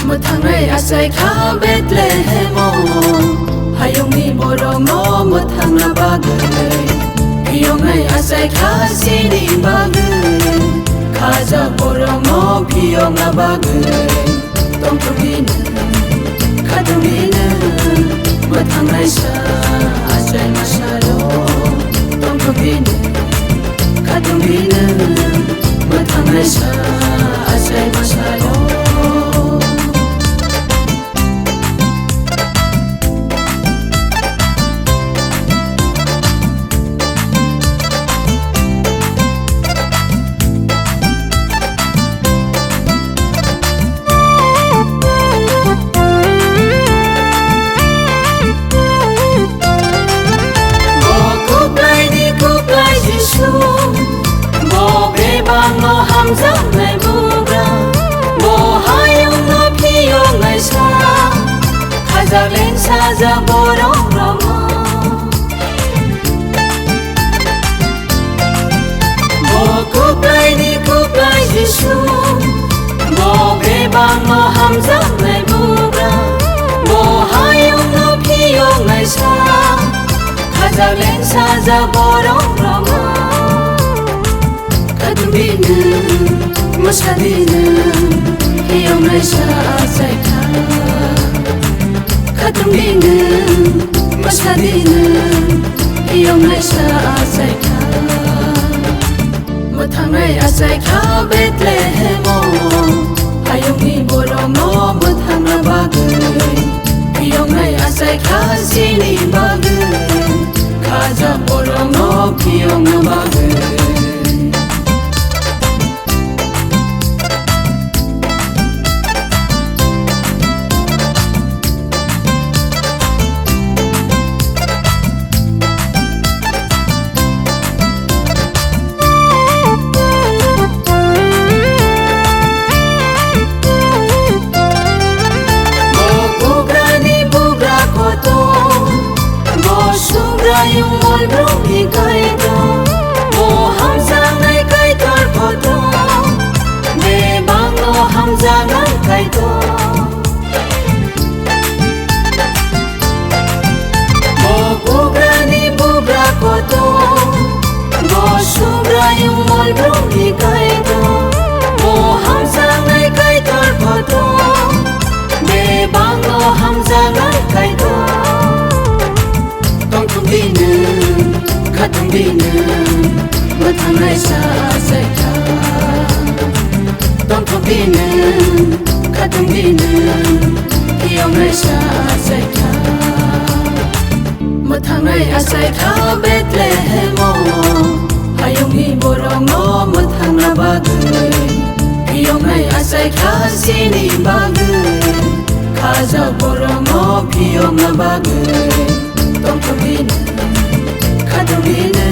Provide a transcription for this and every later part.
มื่อทางไรอาศัยข้าเบตเลเฮโมหายงมีบ่รองโนเมื่อทางนาบากเลยพี่ยงไรอาศัยข้าสินีบากเลยข้าจะบ่รองโนพี่ยงนาบากเลยต้องทำดีนะข้าต้องดีนะเมื่อทางไรชาอาศัยมาชาโลต้องทำดีนะข้าต้องดีนะเมื่อทางไรชาอาศัยมาชาโลHãy subscribe cho kênh Ghiền Mì Gõ để không bỏ lỡ Masadina, iyong naisa asay ka. Katungina, masadina, iyong naisa asay ka. Matangay asay ka Betlehemo, ayong iborong no matang na bagay. Iyong nay asay ka sinibagay, kaza borong no kiyong na bagay. Yung mol brong hikay to Mo hamzang ay kay tor po to Me bang no hamzang ay kay to Mo bugra ni bugra ko to Mo subra yung mol brong hikay to Mo hamzang ay kay tor po to Me bang no hamzang ay kay to Katong dina, matang ay sa asay ka. Tongkong dina, katong dina, iyong ay sa asay ka. Matang ay asay ka Betlehemo, hayong iborong no matang na bagay. Iyong ay asay ka sinibagay, kaza borong no piyong na bagay. Tongkong dina, Katungina,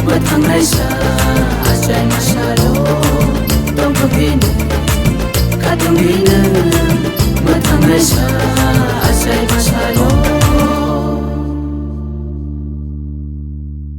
matang ay sa asay masalo. Tongkong dina, katungina, matang ay sa